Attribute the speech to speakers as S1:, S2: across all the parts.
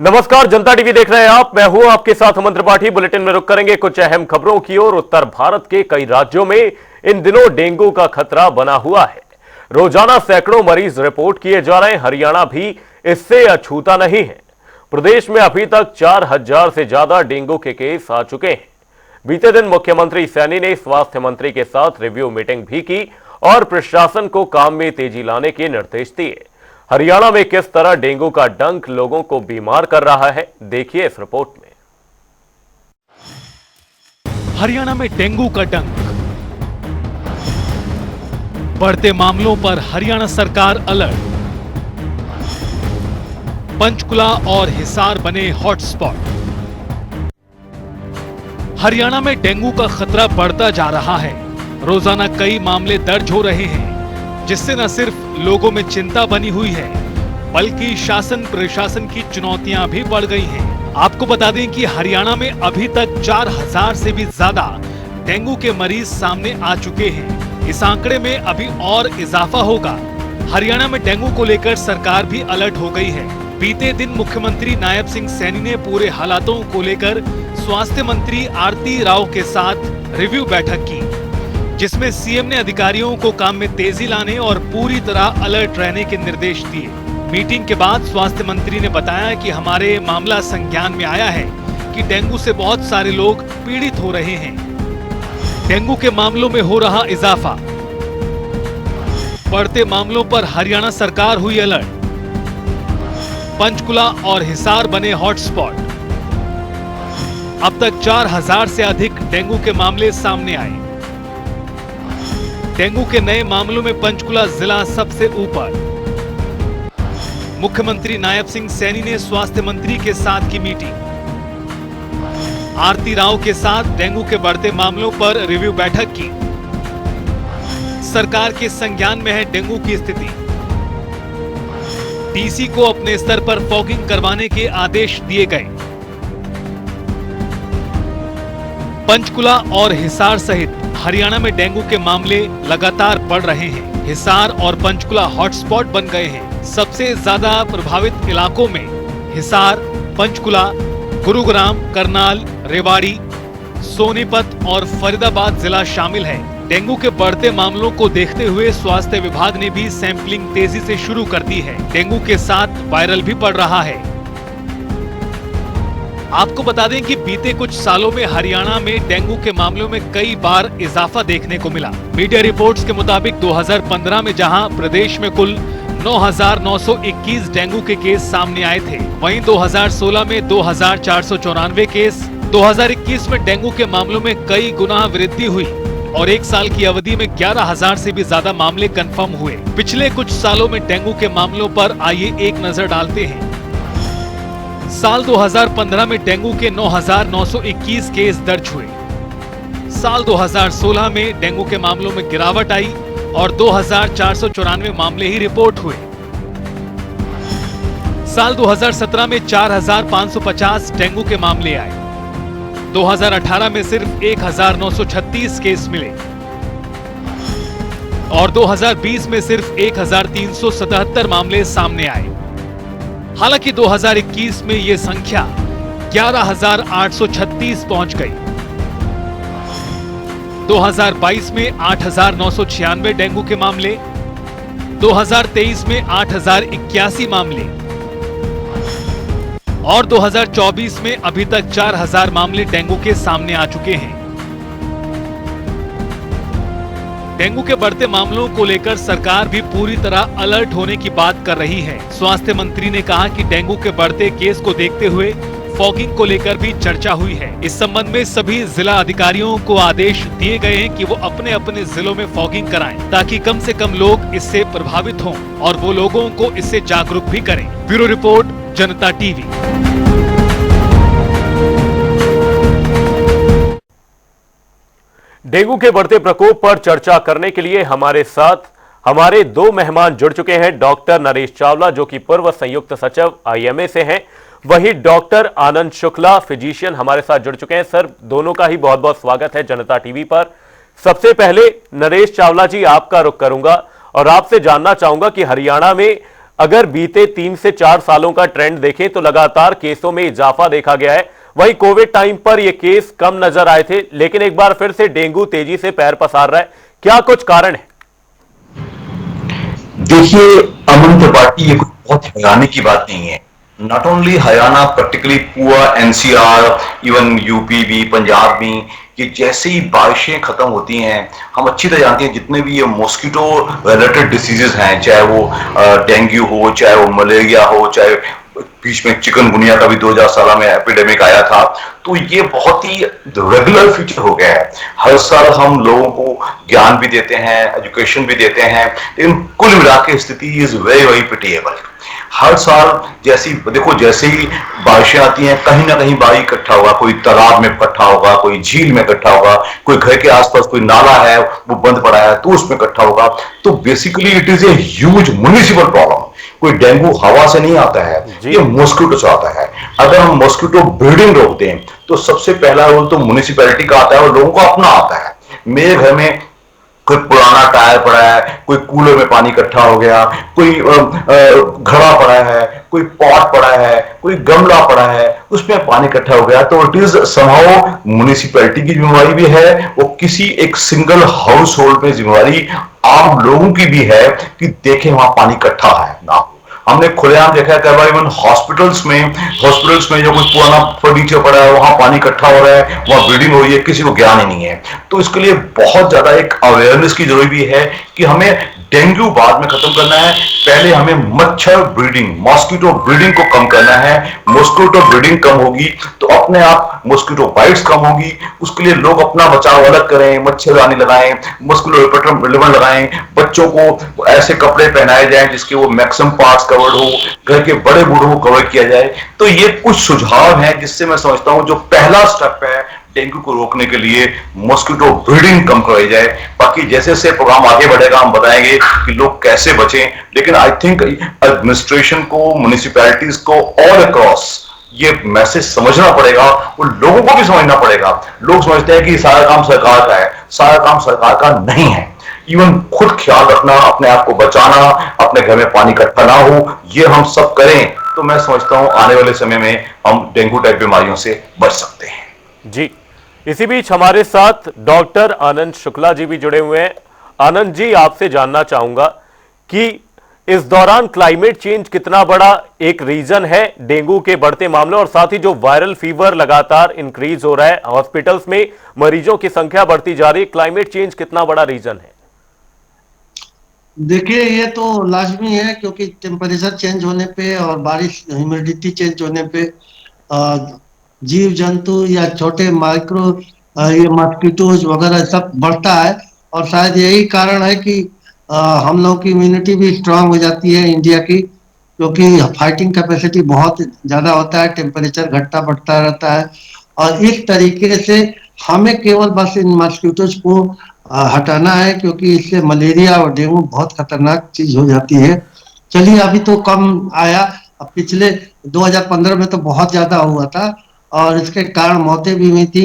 S1: नमस्कार, जनता टीवी देख रहे हैं आप। मैं हूं आपके साथ अमन त्रिपाठी। बुलेटिन में रुक करेंगे कुछ अहम खबरों की ओर। उत्तर भारत के कई राज्यों में इन दिनों डेंगू का खतरा बना हुआ है। रोजाना सैकड़ों मरीज रिपोर्ट किए जा रहे हैं। हरियाणा भी इससे अछूता नहीं है। प्रदेश में अभी तक 4000 से ज्यादा डेंगू के केस आ चुके हैं। बीते दिन मुख्यमंत्री सैनी ने स्वास्थ्य मंत्री के साथ रिव्यू मीटिंग भी की और प्रशासन को काम में तेजी लाने के निर्देश दिए। हरियाणा में किस तरह डेंगू का डंक लोगों को बीमार कर रहा है, देखिए इस रिपोर्ट में।
S2: हरियाणा में डेंगू का डंक। बढ़ते मामलों पर हरियाणा सरकार अलर्ट। पंचकुला और हिसार बने हॉटस्पॉट। हरियाणा में डेंगू का खतरा बढ़ता जा रहा है। रोजाना कई मामले दर्ज हो रहे हैं, जिससे न सिर्फ लोगों में चिंता बनी हुई है, बल्कि शासन प्रशासन की चुनौतियां भी बढ़ गई हैं। आपको बता दें कि हरियाणा में अभी तक 4000 से भी ज्यादा डेंगू के मरीज सामने आ चुके हैं। इस आंकड़े में अभी और इजाफा होगा। हरियाणा में डेंगू को लेकर सरकार भी अलर्ट हो गई है। बीते दिन मुख्यमंत्री नायब सिंह सैनी ने पूरे हालातों को लेकर स्वास्थ्य मंत्री आरती राव के साथ रिव्यू बैठक की, जिसमें सीएम ने अधिकारियों को काम में तेजी लाने और पूरी तरह अलर्ट रहने के निर्देश दिए। मीटिंग के बाद स्वास्थ्य मंत्री ने बताया कि हमारे मामला संज्ञान में आया है कि डेंगू से बहुत सारे लोग पीड़ित हो रहे हैं। डेंगू के मामलों में हो रहा इजाफा। बढ़ते मामलों पर हरियाणा सरकार हुई अलर्ट। पंचकुला और हिसार बने हॉटस्पॉट। अब तक 4000 से अधिक डेंगू के मामले सामने आए। डेंगू के नए मामलों में पंचकुला जिला सबसे ऊपर। मुख्यमंत्री नायब सिंह सैनी ने स्वास्थ्य मंत्री के साथ की मीटिंग। आरती राव के साथ डेंगू के बढ़ते मामलों पर रिव्यू बैठक की। सरकार के संज्ञान में है डेंगू की स्थिति। डीसी को अपने स्तर पर फॉगिंग करवाने के आदेश दिए गए। पंचकुला और हिसार सहित हरियाणा में डेंगू के मामले लगातार बढ़ रहे हैं। हिसार और पंचकुला हॉटस्पॉट बन गए हैं। सबसे ज्यादा प्रभावित इलाकों में हिसार, पंचकुला, गुरुग्राम, करनाल, रेवाड़ी, सोनीपत और फरीदाबाद जिला शामिल है। डेंगू के बढ़ते मामलों को देखते हुए स्वास्थ्य विभाग ने भी सैंपलिंग तेजी से शुरू कर दी है। डेंगू के साथ वायरल भी बढ़ रहा है। आपको बता दें कि बीते कुछ सालों में हरियाणा में डेंगू के मामलों में कई बार इजाफा देखने को मिला। मीडिया रिपोर्ट्स के मुताबिक 2015 में जहां प्रदेश में कुल 9921 डेंगू के केस सामने आए थे, वहीं 2016 में 2494 केस। 2021 में डेंगू के मामलों में कई गुना वृद्धि हुई और एक साल की अवधि में 11000 से भी ज्यादा मामले कंफर्म हुए। पिछले कुछ सालों में डेंगू के मामलों पर आइए एक नजर डालते हैं। साल 2015 में डेंगू के 9921 केस दर्ज हुए। साल 2016 में डेंगू के मामलों में गिरावट आई और 2494 मामले ही रिपोर्ट हुए। साल 2017 में 4550 डेंगू के मामले आए। 2018 में सिर्फ 1936 केस मिले और 2020 में सिर्फ 1377 मामले सामने आए। हालांकि 2021 में ये संख्या 11836 पहुंच गई। 2022 में 8996 डेंगू के मामले, 2023 में 8081 मामले और 2024 में अभी तक 4000 मामले डेंगू के सामने आ चुके हैं। डेंगू के बढ़ते मामलों को लेकर सरकार भी पूरी तरह अलर्ट होने की बात कर रही है। स्वास्थ्य मंत्री ने कहा कि डेंगू के बढ़ते केस को देखते हुए फॉगिंग को लेकर भी चर्चा हुई है। इस संबंध में सभी जिला अधिकारियों को आदेश दिए गए हैं कि वो अपने अपने जिलों में फॉगिंग कराएं, ताकि कम से कम लोग इससे प्रभावित हों और वो लोगों को इससे जागरूक भी करें। ब्यूरो रिपोर्ट, जनता टीवी।
S1: डेंगू के बढ़ते प्रकोप पर चर्चा करने के लिए हमारे साथ हमारे दो मेहमान जुड़ चुके हैं। डॉक्टर नरेश चावला, जो कि पूर्व संयुक्त सचिव आईएमए से हैं, वहीं डॉक्टर आनंद शुक्ला, फिजिशियन, हमारे साथ जुड़ चुके हैं। सर, दोनों का ही बहुत बहुत स्वागत है जनता टीवी पर। सबसे पहले नरेश चावला जी, आपका रुख करूंगा और आपसे जानना चाहूंगा कि हरियाणा में अगर बीते 3 से 4 सालों का ट्रेंड देखें तो लगातार केसों में इजाफा देखा गया है। वहीं कोविड टाइम पर यह केस कम नजर आए थे, लेकिन एक बार फिर से डेंगू तेजी से पैर पसार रहा है। क्या कुछ कारण है?
S3: देखिए अमन त्रिपाठी, ये कोई बहुत हैरानी की बात नहीं है। नॉट ओनली हरियाणा, पर्टिकुलरली पूरा एनसीआर, इवन यूपी भी, पंजाब भी, कि जैसे ही बारिशें खत्म होती हैं, हम अच्छी तरह जानते हैं जितने भी ये मॉस्किटो रिलेटेड डिसीजेस हैं, चाहे वो डेंगू हो, चाहे वो मलेरिया हो, चाहे बीच में चिकनगुनिया का भी 2017 में एपिडेमिक आया था, तो ये बहुत ही रेगुलर फीचर हो गया है। हर साल हम लोगों को ज्ञान भी देते हैं, एजुकेशन भी देते हैं, लेकिन कुल मिला के स्थिति इज वेरी वेरी पिटिएबल। हर साल जैसे ही बारिशें आती हैं, कहीं ना कहीं पानी इकट्ठा होगा, कोई तालाब में इकट्ठा होगा, कोई झील में इकट्ठा होगा, कोई घर के आसपास कोई नाला है वो बंद पड़ा है तो उसमें इकट्ठा होगा। तो basically it is a huge municipal problem. कोई डेंगू हवा से नहीं आता है, ये मॉस्किटो से आता है। अगर हम मॉस्किटो ब्रीडिंग रोक दें तो सबसे पहला रोल तो म्युनिसिपैलिटी का आता है और लोगों को अपना आता है। मेरे घर में कोई पुराना टायर पड़ा है, कोई कूलर में पानी इकट्ठा हो गया, कोई घड़ा पड़ा है, कोई पॉट पड़ा है, कोई गमला पड़ा है, उसमें पानी इकट्ठा हो गया, तो इट इज समहाउ म्युनिसिपैलिटी की जिम्मेवारी भी है, वो किसी एक सिंगल हाउस होल्ड में जिम्मेवारी आम लोगों की भी है कि देखें वहां पानी इकट्ठा है ना हो। हमने खुलेआम देखा है कई बार इवन हॉस्पिटल्स में जो कुछ पुराना फर्नीचर पड़ा है वहां पानी इकट्ठा हो रहा है, वहां ब्लीडिंग हो रही है, किसी को ज्ञान ही नहीं है। तो इसके लिए बहुत ज्यादा एक अवेयरनेस की जरूरी भी है कि हमें डेंगू बाद में खत्म करना है, पहले हमें मच्छर ब्रीडिंग, मॉस्किटो ब्रीडिंग को कम करना है। मॉस्किटो ब्रीडिंग कम होगी तो अपने आप मॉस्किटो बाइट्स कम होगी। उसके लिए लोग अपना बचाव अलग करें, मच्छरदानी लगाएं, मॉस्किटो रिपेलेंट लगाएं, बच्चों को ऐसे कपड़े पहनाए जाएं जिसके वो मैक्सिमम पार्ट्स कवर्ड हो, घर के बड़े बूढ़ों को कवर किया जाए। तो ये कुछ सुझाव हैं जिससे मैं समझता हूं जो पहला स्टेप है डेंगू को रोकने के लिए, मॉस्किटो ब्रीडिंग कम कराई जाए। बाकी जैसे जैसे प्रोग्राम आगे बढ़ेगा हम बताएंगे कि लोग कैसे बचें, लेकिन आई थिंक एडमिनिस्ट्रेशन को, म्युनिसिपैलिटीज को ऑल अक्रॉस ये मैसेज समझना पड़ेगा और लोगों को भी समझना पड़ेगा। लोग समझते हैं कि सारा काम सरकार का है, सारा काम सरकार का नहीं है। इवन खुद ख्याल रखना, अपने आप को बचाना, अपने घर में पानी इकट्ठा ना हो, ये हम सब करें तो मैं समझता हूं आने वाले समय में हम डेंगू टाइप बीमारियों से बच सकते हैं।
S1: जी, इसी बीच हमारे साथ डॉक्टर आनंद शुक्ला जी भी जुड़े हुए हैं। आनंद जी, आपसे जानना चाहूंगा कि इस दौरान क्लाइमेट चेंज कितना बड़ा एक रीजन है डेंगू के बढ़ते मामलों, और साथ ही जो वायरल फीवर लगातार इंक्रीज हो रहा है, हॉस्पिटल्स में मरीजों की संख्या बढ़ती जा रही है, क्लाइमेट चेंज कितना बड़ा रीजन है?
S4: देखिए, ये तो लाजमी है क्योंकि टेम्परेचर चेंज होने पे और बारिश, ह्यूमिडिटी चेंज होने पे जीव जंतु या छोटे माइक्रो ये मॉस्किटोज वगैरह सब बढ़ता है। और शायद यही कारण है कि हम लोग की इम्यूनिटी भी स्ट्रांग हो जाती है इंडिया की, क्योंकि फाइटिंग कैपेसिटी बहुत ज़्यादा होता है, टेम्परेचर घटता बढ़ता रहता है। और इस तरीके से हमें केवल बस इन मॉस्किटोज को हटाना है, क्योंकि इससे मलेरिया और डेंगू बहुत खतरनाक चीज हो जाती है। चलिए, अभी तो कम आया, अब पिछले 2015 में तो बहुत ज्यादा हुआ था और इसके कारण मौतें भी हुई थी।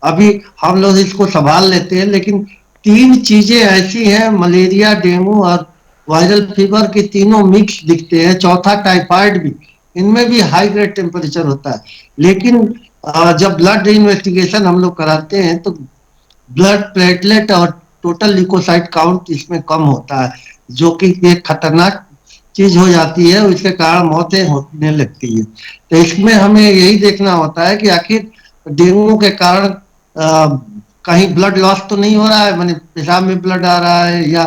S4: अभी हम लोग इसको संभाल लेते हैं, लेकिन 3 चीजें ऐसी हैं, मलेरिया, डेंगू और वायरल फीवर की तीनों मिक्स दिखते हैं, चौथा टाइफाइड भी, इनमें भी हाई ग्रेड टेम्परेचर होता है। लेकिन जब ब्लड इन्वेस्टिगेशन हम लोग कराते हैं तो ब्लड प्लेटलेट और टोटल ल्यूकोसाइट काउंट इसमें कम होता है, जो कि एक खतरनाक चीज हो जाती है और इसके कारण मौतें होने लगती है। तो इसमें हमें यही देखना होता है कि आखिर डेंगू के कारण कहीं ब्लड लॉस तो नहीं हो रहा है, माने पेशाब में ब्लड आ रहा है या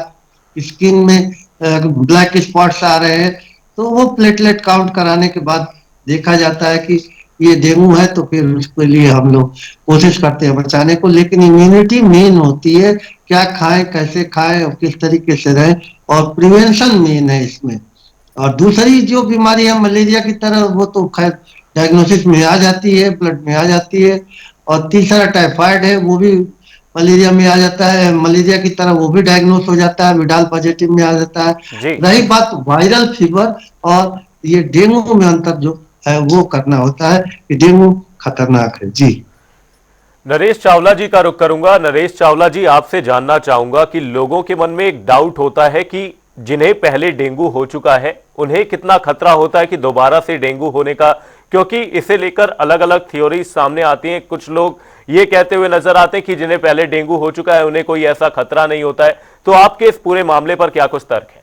S4: स्किन में ब्लैक स्पॉट्स आ रहे हैं, तो वो प्लेटलेट काउंट कराने के बाद देखा जाता है कि ये डेंगू है, तो फिर उसके लिए हम लोग कोशिश करते हैं बचाने को। लेकिन इम्यूनिटी मेन होती है, क्या खाएं, कैसे खाएं और किस तरीके से रहें, और प्रिवेंशन मेन है इसमें। और दूसरी जो बीमारी है मलेरिया की तरह, वो तो खैर डायग्नोसिस में आ जाती है, ब्लड में आ जाती है। और तीसरा टाइफाइड है, वो भी मलेरिया में आ जाता है, मलेरिया की तरह वो भी डायग्नोस हो जाता है, विडाल पॉजिटिव में आ जाता है। रही बात वायरल फीवर और ये डेंगू में अंतर जो है वो करना होता है कि डेंगू खतरनाक है। जी,
S1: नरेश चावला जी का रुख करूंगा। नरेश चावला जी, आपसे जानना चाहूंगा कि लोगों के मन में एक डाउट होता है कि जिन्हें पहले डेंगू हो चुका है उन्हें कितना खतरा होता है कि दोबारा से डेंगू होने का, क्योंकि इसे लेकर अलग अलग थ्योरी सामने आती हैं। कुछ लोग ये कहते हुए नजर आते हैं कि जिन्हें पहले डेंगू हो चुका है उन्हें कोई ऐसा खतरा नहीं होता है। तो आपके इस पूरे मामले पर क्या कुछ तर्क है?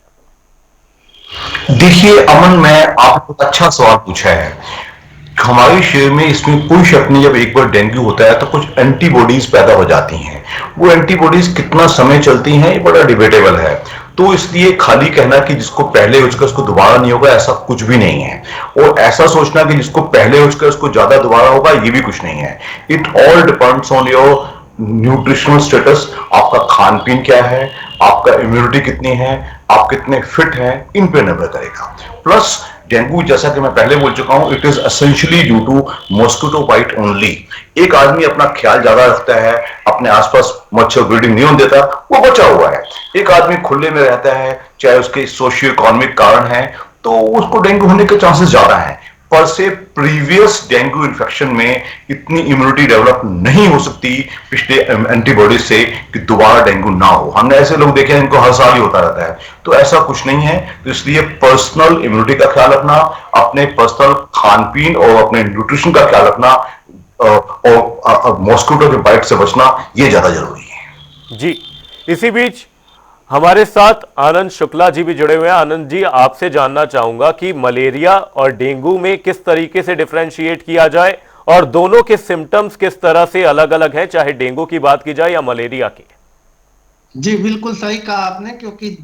S3: देखिए अमन, मैं आपको अच्छा सवाल पूछा है। हमारे शरीर में इसमें कोई शक नहीं, जब एक बार डेंगू होता है तो कुछ एंटीबॉडीज पैदा हो जाती हैं। वो एंटीबॉडीज कितना समय चलती हैं ये बड़ा डिबेटेबल है। तो इसलिए खाली कहना कि जिसको पहले हो चुका उसको दोबारा नहीं होगा, ऐसा कुछ भी नहीं है। और ऐसा सोचना कि जिसको पहले हो चुका उसको ज्यादा दोबारा होगा, ये भी कुछ नहीं है। It all depends on your nutritional status. आपका खान पीन क्या है, आपका इम्यूनिटी कितनी है, आप कितने फिट हैं, इन पे निर्भर करेगा। प्लस डेंगू, जैसा कि मैं पहले बोल चुका हूं, it is essentially due to mosquito bite only. एक आदमी अपना ख्याल ज्यादा रखता है, अपने आसपास मच्छर ब्रीडिंग नहीं होने देता, वो बचा हुआ है। एक आदमी खुले में रहता है, चाहे उसके सोशियो इकोनॉमिक कारण है, तो उसको डेंगू होने के चांसेस ज्यादा हैं। पर से प्रीवियस डेंगू इन्फेक्शन में इतनी इम्यूनिटी डेवलप नहीं हो सकती पिछले एंटीबॉडीज से कि दोबारा डेंगू ना हो। हमने ऐसे लोग देखे हैं इनको हर साल ही होता रहता है, तो ऐसा कुछ नहीं है। तो इसलिए पर्सनल इम्यूनिटी का ख्याल रखना, अपने पर्सनल खान पीन और अपने न्यूट्रिशन का ख्याल रखना और मॉस्किटो के बाइट से बचना, ये ज्यादा जरूरी है।
S1: जी, इसी बीच हमारे साथ आनंद शुक्ला जी भी जुड़े हुए हैं। आनंद जी, आपसे जानना चाहूंगा कि मलेरिया और डेंगू में किस तरीके से डिफरेंशिएट किया जाए और दोनों के सिम्टम्स किस तरह से अलग अलग हैं, चाहे डेंगू की बात की जाए या मलेरिया की।
S4: जी बिल्कुल सही कहा आपने, क्योंकि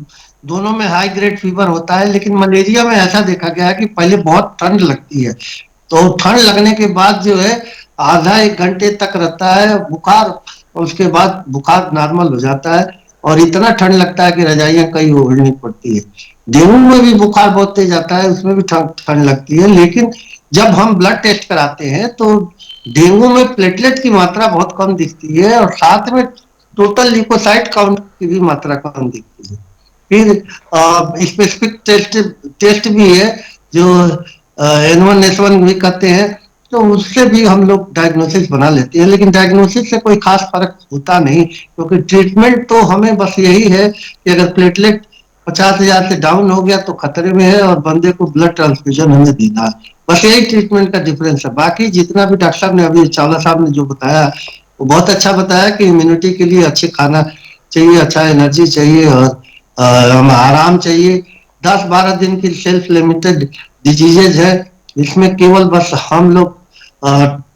S4: दोनों में हाई ग्रेड फीवर होता है। लेकिन मलेरिया में ऐसा देखा गया है कि पहले बहुत ठंड लगती है, तो ठंड लगने के बाद जो है आधा एक घंटे तक रहता है बुखार, और उसके बाद बुखार नॉर्मल हो जाता है और इतना ठंड लगता है कि रजाइयां कई ओढ़नी पड़ती है। डेंगू में भी बुखार बहुत तेज आता है, उसमें भी ठंड लगती है। लेकिन जब हम ब्लड टेस्ट कराते हैं तो डेंगू में प्लेटलेट की मात्रा बहुत कम दिखती है और साथ में टोटल ल्यूकोसाइट काउंट की भी मात्रा कम दिखती है। फिर स्पेसिफिक टेस्ट भी है जो N1 भी कहते हैं, तो उससे भी हम लोग डायग्नोसिस बना लेते हैं। लेकिन डायग्नोसिस से कोई खास फर्क होता नहीं, क्योंकि ट्रीटमेंट तो हमें बस यही है कि अगर प्लेटलेट 50,000 से डाउन हो गया तो खतरे में है और बंदे को ब्लड ट्रांसफ्यूजन हमें देना है। बस यही ट्रीटमेंट का डिफरेंस है। बाकी जितना भी डॉक्टर साहब ने, अभी चावला साहब ने जो बताया वो बहुत अच्छा बताया कि इम्यूनिटी के लिए अच्छे खाना चाहिए, अच्छा एनर्जी चाहिए और आराम चाहिए। 10-12 दिन की सेल्फ लिमिटेड डिजीजेज है, इसमें केवल बस हम लोग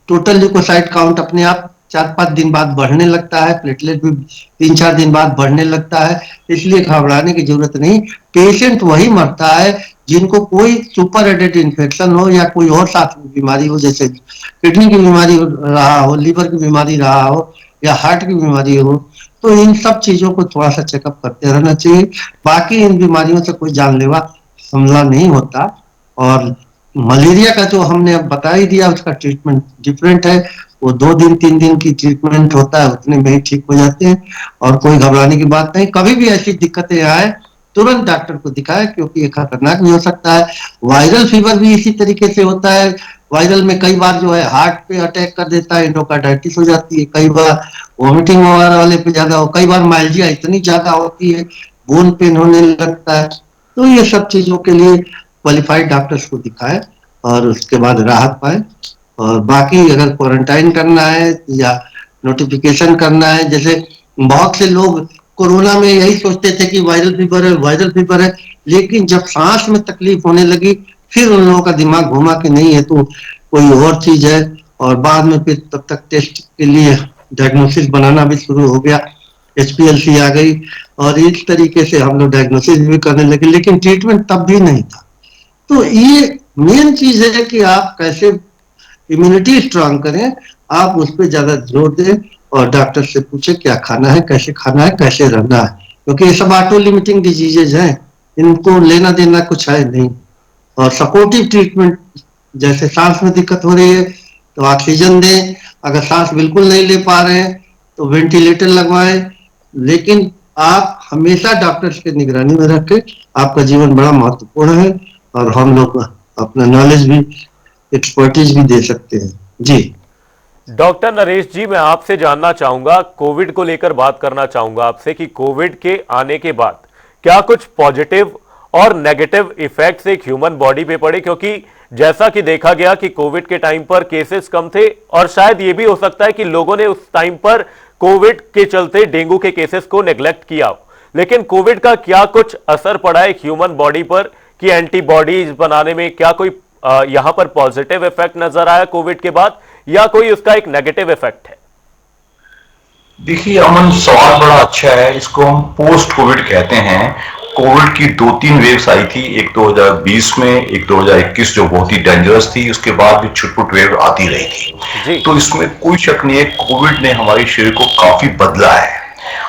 S4: टोटल ल्यूकोसाइट काउंट अपने आप 4-5 दिन बाद बढ़ने लगता है, प्लेटलेट भी 3-4 दिन बाद बढ़ने लगता है, इसलिए घबराने की जरूरत नहीं। पेशेंट वही मरता है जिनको कोई सुपर एडेड इन्फेक्शन हो या कोई और साथ में बीमारी हो, जैसे किडनी की बीमारी रहा हो, लीवर की बीमारी रहा हो या हार्ट की बीमारी हो। तो इन सब चीजों को थोड़ा सा चेकअप करते रहना चाहिए। बाकी इन बीमारियों से कोई जानलेवा हमला नहीं होता। और मलेरिया का जो हमने अब बता ही दिया, उसका ट्रीटमेंट डिफरेंट है। वो 2 दिन 3 दिन की ट्रीटमेंट होता है, उतने में ही ठीक हो जाते हैं और कोई घबराने की बात नहीं। कभी भी ऐसी दिक्कतें आए तुरंत डॉक्टर को दिखाएं, क्योंकि ये खतरनाक भी हो सकता है। वायरल फीवर भी इसी तरीके से होता है। वायरल में कई बार जो है हार्ट पे अटैक कर देता है, एंडोकार्डाइटिस हो जाती है, कई बार वॉमिटिंग वगैरह वाले पे ज्यादा हो, कई बार माइल्जिया इतनी ज्यादा होती है बोन पेन होने लगता है। तो ये सब चीजों के लिए क्वालिफाइड डॉक्टर्स को दिखाएं और उसके बाद राहत पाए। और बाकी अगर क्वारंटाइन करना है या नोटिफिकेशन करना है, जैसे बहुत से लोग कोरोना में यही सोचते थे कि वायरल फीवर है, वायरल फीवर है, लेकिन जब सांस में तकलीफ होने लगी फिर उन लोगों का दिमाग घुमा कि नहीं है तो कोई और चीज है, और बाद में फिर तब तक टेस्ट के लिए डायग्नोसिस बनाना भी शुरू हो गया, HPLC आ गई और इस तरीके से हम लोग डायग्नोसिस भी करने लगे, लेकिन ट्रीटमेंट तब भी नहीं था। तो ये मेन चीज है कि आप कैसे इम्यूनिटी स्ट्रांग करें, आप उस पर ज्यादा जोर दें और डॉक्टर से पूछे क्या खाना है, कैसे खाना है, कैसे रहना है, क्योंकि ये सब ऑटो लिमिटिंग डिजीजेज हैं, इनको लेना देना कुछ है नहीं। और सपोर्टिव ट्रीटमेंट, जैसे सांस में दिक्कत हो रही है तो ऑक्सीजन दें, अगर सांस बिल्कुल नहीं ले पा रहे हैं तो वेंटिलेटर लगवाएं, लेकिन आप हमेशा डॉक्टर्स की निगरानी में रखें। आपका जीवन बड़ा महत्वपूर्ण है और हम लोग अपना नॉलेज भी, एक्सपर्टीज भी दे सकते हैं। जी
S1: डॉक्टर नरेश जी, मैं आपसे जानना चाहूंगा, कोविड को लेकर बात करना चाहूंगा आपसे कि कोविड के आने के बाद क्या कुछ पॉजिटिव और नेगेटिव इफेक्ट्स एक ह्यूमन बॉडी पे पड़े? क्योंकि जैसा कि देखा गया कि कोविड के टाइम पर केसेस कम थे और शायद यह भी हो सकता है कि लोगों ने उस टाइम पर कोविड के चलते डेंगू के केसेस को नेग्लेक्ट किया हो। लेकिन कोविड का क्या कुछ असर पड़ा है ह्यूमन बॉडी पर कि एंटीबॉडीज बनाने में क्या कोई यहां पर पॉजिटिव इफेक्ट नजर आया कोविड के बाद, या कोई उसका एक नेगेटिव इफेक्ट है?
S3: देखिए अमन, सवाल बड़ा अच्छा है। इसको हम पोस्ट कोविड कहते हैं। कोविड की 2-3 वेव्स आई थी, एक 2020 में, एक 2021 जो बहुत ही डेंजरस थी, उसके बाद भी छुटपुट वेव आती रही थी। तो इसमें कोई शक नहीं है, कोविड ने हमारे शरीर को काफी बदला है।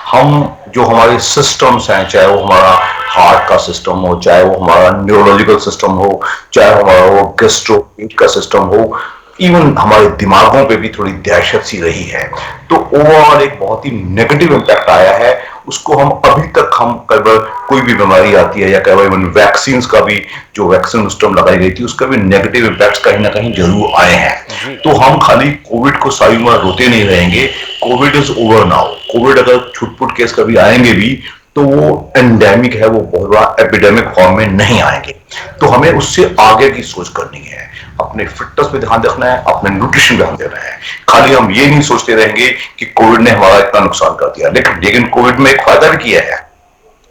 S3: हम जो हमारे सिस्टम्स हैं, चाहे वो हमारा हार्ट का सिस्टम हो, चाहे वो हमारा न्यूरोलॉजिकल सिस्टम हो, चाहे हमारा वो गैस्ट्रो का सिस्टम हो, इवन हमारे दिमागों पे भी थोड़ी दहशत सी रही है। तो ओवरऑल एक बहुत ही नेगेटिव इम्पैक्ट आया है। उसको हम अभी तक हम कई बार कोई भी बीमारी आती है या कई बार इवन वैक्सीन का भी जो वैक्सीन सिस्टम लगाई गई थी उसका भी नेगेटिव इम्पैक्ट कहीं ना कहीं जरूर आए हैं। तो हम खाली कोविड को सारी उम्र रोते नहीं रहेंगे। Covid is over now. Covid अगर छुटपुट केस कभी आएंगे भी तो वो एंडेमिक है, वो बहुत बड़ा एपिडेमिक फॉर्म में नहीं आएंगे। तो हमें उससे आगे की सोच करनी है, अपने फिटनेस पे ध्यान रखना है, अपने न्यूट्रिशन पे ध्यान देना है। खाली हम ये नहीं सोचते रहेंगे कि कोविड ने हमारा इतना नुकसान कर दिया। लेकिन कोविड में एक फायदा भी किया है।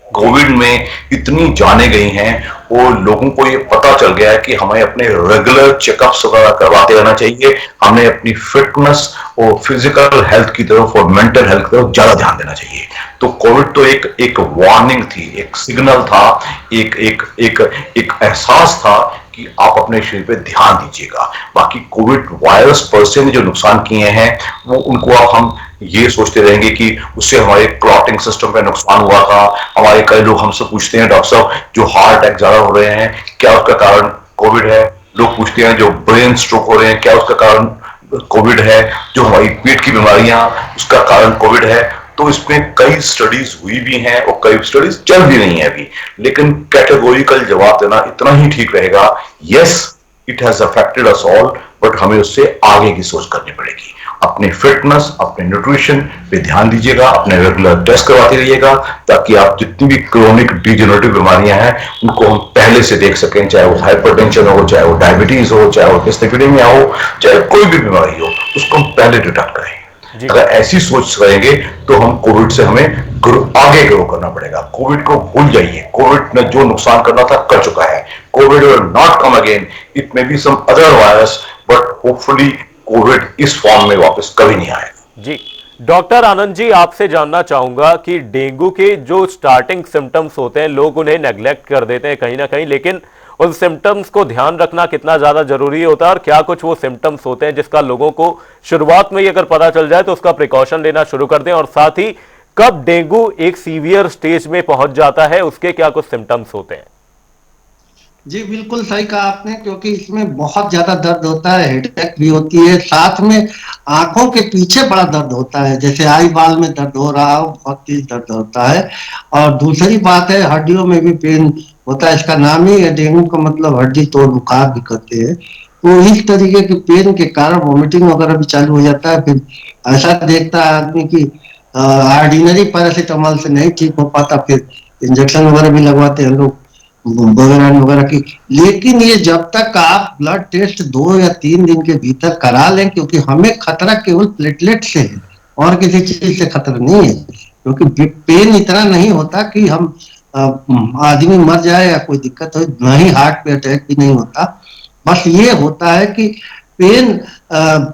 S3: कोविड में इतनी जाने गई हैं और लोगों को ये पता चल गया है कि हमें अपने रेगुलर चेकअप्स वगैरह करवाते रहना चाहिए। हमें अपनी फिटनेस और फिजिकल हेल्थ की तरफ और मेंटल हेल्थ की तरफ ज्यादा ध्यान देना चाहिए। तो कोविड तो एक वार्निंग थी, एक सिग्नल था, एक एहसास था कि आप अपने शरीर पे ध्यान दीजिएगा। बाकी कोविड वायरस पर से ने जो नुकसान किए हैं वो उनको आप हम ये सोचते रहेंगे कि उससे हमारे क्लॉटिंग सिस्टम पे नुकसान हुआ था। हमारे कई लोग हमसे पूछते हैं, डॉक्टर साहब जो हार्ट अटैक ज्यादा हो रहे हैं क्या उसका कारण कोविड है? लोग पूछते हैं जो ब्रेन स्ट्रोक हो रहे हैं क्या उसका कारण कोविड है? जो हमारी पेट की बीमारियां उसका कारण कोविड है? तो इसमें कई स्टडीज हुई भी हैं और कई स्टडीज चल भी रही हैं अभी। लेकिन कैटेगोरिकल जवाब देना इतना ही ठीक रहेगा, yes it has affected us all, but हमें उससे आगे की सोच करनी पड़ेगी। अपने फिटनेस, अपने न्यूट्रिशन पे ध्यान दीजिएगा, अपने रेगुलर टेस्ट करवाते रहिएगा ताकि आप जितनी भी क्रोनिक डिजेनरेटिव बीमारियां हैं उनको हम पहले से देख सकें। चाहे वो हाइपरटेंशन हो, चाहे वो डायबिटीज हो, चाहे वो डिस्लिपिडेमिया हो, चाहे कोई भी बीमारी हो, उसको हम पहले डिटेक्ट करें। अगर ऐसी सोच करेंगे तो हम कोविड से हमें आगे ग्रो करना पड़ेगा। कोविड को भूल जाइए। कोविड ने जो नुकसान करना था कर चुका है। Covid will not come again. It may be some other virus, but hopefully Covid इस फॉर्म में वापस कभी नहीं आएगा।
S1: जी डॉक्टर आनंद जी, आपसे जानना चाहूंगा कि डेंगू के जो स्टार्टिंग सिम्टम्स होते हैं लोग उन्हें नेग्लेक्ट कर देते हैं कहीं ना कहीं, लेकिन उन सिम्टम्स को ध्यान रखना कितना ज्यादा जरूरी होता है और क्या कुछ वो सिम्टम्स होते हैं जिसका लोगों को शुरुआत में ही अगर पता चल जाए तो उसका प्रिकॉशन लेना शुरू कर दें, और साथ ही कब डेंगू एक सीवियर स्टेज में पहुंच जाता है उसके क्या कुछ सिम्टम्स होते हैं?
S4: जी बिल्कुल सही कहा आपने, क्योंकि इसमें बहुत ज्यादा दर्द होता है, हेडेक भी होती है, साथ में आंखों के पीछे बड़ा दर्द होता है, जैसे आई बाल में दर्द हो रहा हो, बहुत तेज दर्द होता है। और दूसरी बात है, हड्डियों में भी पेन होता है। इसका नाम ही है डेंगू का मतलब हड्डी तोड़ बुखार भी कहते हैं। तो इस तरीके के पेन के कारण वॉमिटिंग वगैरह भी चालू हो जाता है। फिर ऐसा देखता है आदमी की ऑर्डिनरी पैरासीटामोल से नहीं ठीक हो पाता, फिर इंजेक्शन वगैरह भी लगवाते हैं लोग वगैरह वगैरह की। लेकिन ये जब तक आप ब्लड टेस्ट 2 या 3 दिन के भीतर करा लें, क्योंकि हमें खतरा केवल प्लेटलेट से है और किसी चीज से खतरा नहीं है। क्योंकि पेन इतना नहीं होता कि हम आदमी मर जाए या कोई दिक्कत हो, ना ही हार्ट पे अटैक भी नहीं होता। बस ये होता है कि पेन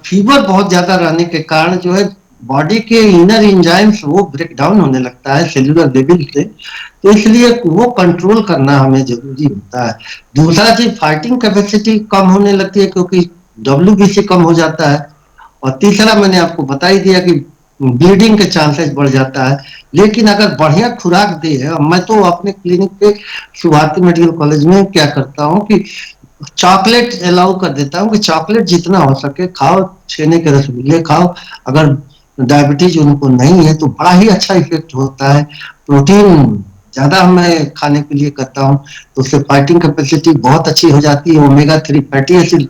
S4: फीवर बहुत ज्यादा रहने के कारण जो है बॉडी के इनर एंजाइम्स वो ब्रेक डाउन होने लगता है सेलुलर लेवल से, तो इसलिए वो कंट्रोल करना हमें जरूरी होता है। दूसरा चीज फाइटिंग कैपेसिटी कम होने लगती है क्योंकि WBC कम हो जाता है। और तीसरा मैंने आपको बता ही दिया कि ब्लीडिंग के चांसेस बढ़ जाता है। लेकिन अगर बढ़िया खुराक दे, मैं तो अपने क्लिनिक पे शुभारती मेडिकल कॉलेज में क्या करता हूँ कि चॉकलेट अलाउ कर देता हूँ कि चॉकलेट जितना हो सके खाओ, छेने के रसगुल्ले खाओ। अगर डायबिटीज उनको नहीं है तो बड़ा ही अच्छा इफेक्ट होता है। प्रोटीन ज्यादा मैं खाने के लिए करता हूँ तो उससे फाइटिंग कैपेसिटी बहुत अच्छी हो जाती है। ओमेगा 3 फैटी एसिड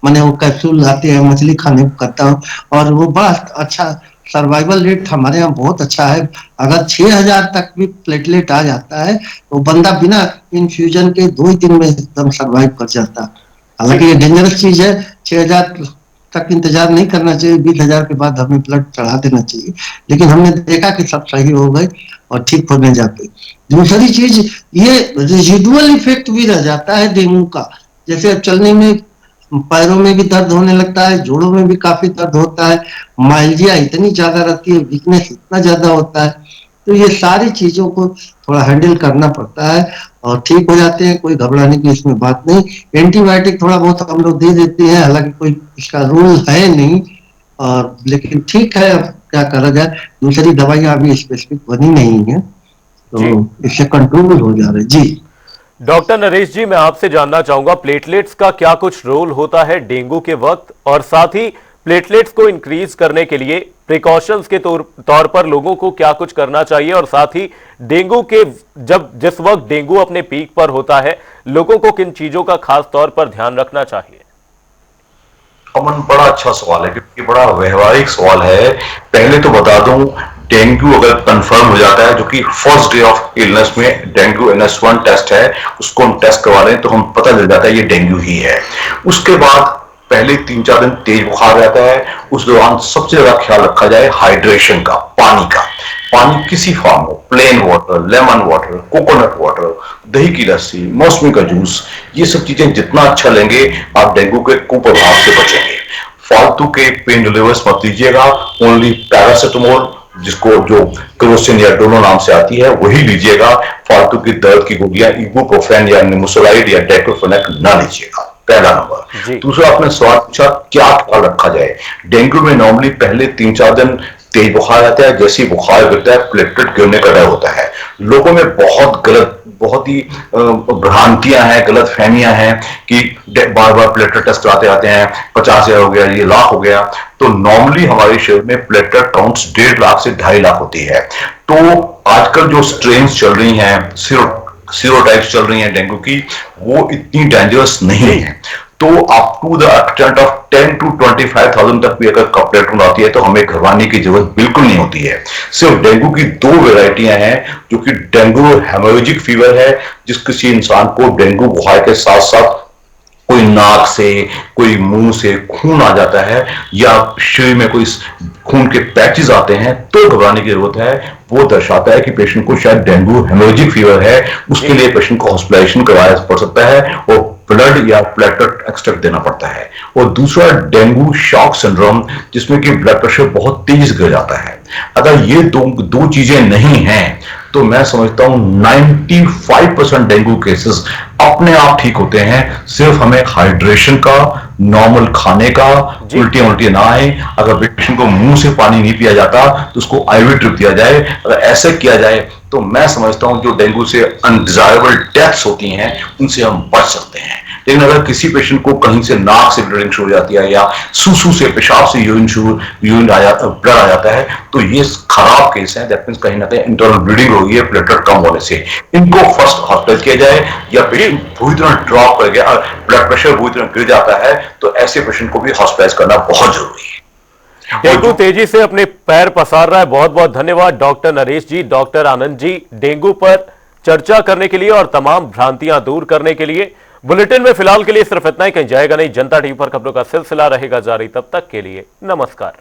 S4: मैंने वो कैप्सूल आते हैं, मछली खाने को करता हूँ और वो बड़ा अच्छा सर्वाइवल रेट हमारे यहाँ बहुत अच्छा है। अगर 6,000 तक भी प्लेटलेट आ जाता है तो बंदा बिना इन्फ्यूजन के 2 ही दिन में एकदम सर्वाइव कर जाता है। हालांकि ये डेंजरस चीज है, 6,000 तक इंतजार नहीं करना चाहिए, 20,000 के बाद हमें ब्लड चढ़ा देना चाहिए। लेकिन हमने देखा कि सब सही हो गए और ठीक होने जाते। दूसरी चीज, ये रेजिडुअल इफेक्ट भी रह जाता है डेंगू का। जैसे अब चलने में पैरों में भी दर्द होने लगता है, जोड़ों में भी काफी दर्द होता है, माइल्जिया इतनी ज्यादा रहती है, वीकनेस इतना ज्यादा होता है। तो ये सारी चीजों को थोड़ा हैंडल करना पड़ता है और ठीक हो जाते हैं, कोई घबराने की इसमें बात नहीं। एंटीबायोटिक थोड़ा बहुत हम लोग दे देते हैं, हालांकि कोई इसका रूल है नहीं, और लेकिन ठीक है, अब क्या करा जाए। दूसरी दवाइयां अभी स्पेसिफिक बनी नहीं है,
S1: जी
S4: तो इससे कंट्रोल हो जा रहा है। जी
S1: डॉक्टर नरेश जी, मैं आपसे जानना चाहूंगा प्लेटलेट्स का क्या कुछ रोल होता है डेंगू के वक्त, और साथ ही प्लेटलेट्स को इंक्रीज करने के लिए प्रिकॉशंस के तौर पर लोगों को क्या कुछ करना चाहिए, और साथ ही डेंगू के जिस वक्त डेंगू अपने पीक पर होता है लोगों को किन चीजों का खास तौर पर ध्यान रखना चाहिए?
S3: अमन, बड़ा अच्छा सवाल है क्योंकि बड़ा व्यवहारिक सवाल है। पहले तो बता दूं, डेंगू अगर कंफर्म हो जाता है, जो कि फर्स्ट डे ऑफ इलनेस में डेंगू NS1 टेस्ट है, उसको हम टेस्ट करवा लें तो हम पता चल जाता है ये डेंगू ही है। उसके बाद पहले 3-4 दिन तेज बुखार रहता है, उस दौरान सबसे ज्यादा ख्याल रखा जाए हाइड्रेशन का, पानी का। पानी किसी फॉर्म में, plain water, lemon water, coconut water, दही की लस्सी, मौसमी का जूस, ये सब चीजें जितना अच्छा लेंगे आप डेंगू के कुप्रभाव से बचेंगे। फालतू के पेन रिलीवर्स मत लीजिएगा, ओनली पैरासिटामोल, जिसको जो क्रोसिन या डोलो नाम से आती है, वही लीजिएगा। फालतू की दर्द की गोलियां इबुप्रोफेन या निमोसोलाइड या डाइक्लोफेनेक ना लीजिएगा, पहला नंबर। दूसरा, आपने सवाल पूछा क्या ख्याल रखा जाए। डेंगू में नॉर्मली पहले 3-4 दिन तेज बुखार आता है, जैसे ही बुखार गिरता है प्लेटलेट गिरने का डर होता है। लोगों में बहुत ही भ्रांतियां हैं, गलत फहमियां हैं कि बार बार प्लेटलेट टेस्ट कराते आते हैं, 50,000 हो गया, ये लाख हो गया। तो नॉर्मली हमारे शरीर में प्लेटलेट काउंट्स 1.5 लाख से 2.5 लाख होती है। तो आजकल जो स्ट्रेन्स चल रही हैं, सीरोटाइप्स चल रही हैं डेंगू की, वो इतनी डेंजरस नहीं है। तो up to the extent of 10 to 25,000 तक भी अगर प्लेटलेट आती है तो हमें घबराने की जरूरत बिल्कुल नहीं होती है। सिर्फ डेंगू की 2 वेराइटियां हैं, जो कि डेंगू हेमोरेजिक फीवर है, जिस किसी इंसान को डेंगू बुखार के साथ साथ कोई नाक से, कोई मुंह से खून आ जाता है, या शरीर में कोई खून के पैचेस आते हैं, तो घबराने की जरूरत है। वो दर्शाता है कि पेशेंट को शायद डेंगू हेमोरेजिक फीवर है, उसके लिए पेशेंट को हॉस्पिटलाइजेशन करवाया पड़ सकता है और ब्लड या प्लेटलेट एक्सट्रैक्ट देना पड़ता है। और दूसरा डेंगू शॉक सिंड्रोम, जिसमें कि ब्लड प्रेशर बहुत तेज गिर जाता है। अगर ये दो चीजें नहीं हैं तो मैं समझता हूं 95% डेंगू केसेस अपने आप ठीक होते हैं। सिर्फ हमें हाइड्रेशन का, नॉर्मल खाने का, उल्टियां ना आए। अगर पेशेंट को मुंह से पानी नहीं पिया जाता तो उसको IV ड्रिप दिया जाए। अगर ऐसे किया जाए तो मैं समझता हूं जो डेंगू से अनडिजायरेबल डेथ्स होती हैं उनसे हम बच सकते हैं। लेकिन अगर किसी पेशेंट को कहीं से नाक से ब्लीडिंग शुरू हो जाती है, या सूसू से, पेशाब से यूरिन ब्लड आ जाता है, तो ये खराब केस है। दैट मींस कहीं ना कहीं इंटरनल ब्लीडिंग हो गई है प्लेटलेट कम होने से। इनको फर्स्ट हॉस्पिटल किया जाए, या पेशेंट पूरी तरह ड्रॉप कर गया, ब्लड प्रेशर पूरी तरह गिर जाता है, तो ऐसे पेशेंट को भी हॉस्पिटलाइज करना बहुत जरूरी है।
S1: डेंगू तेजी से अपने पैर पसार रहा है। बहुत बहुत धन्यवाद डॉक्टर नरेश जी, डॉक्टर आनंद जी, डेंगू पर चर्चा करने के लिए और तमाम भ्रांतियां दूर करने के लिए। बुलेटिन में फिलहाल के लिए सिर्फ इतना ही, कहीं जाएगा नहीं। जनता टीवी पर खबरों का सिलसिला रहेगा जारी, तब तक के लिए नमस्कार।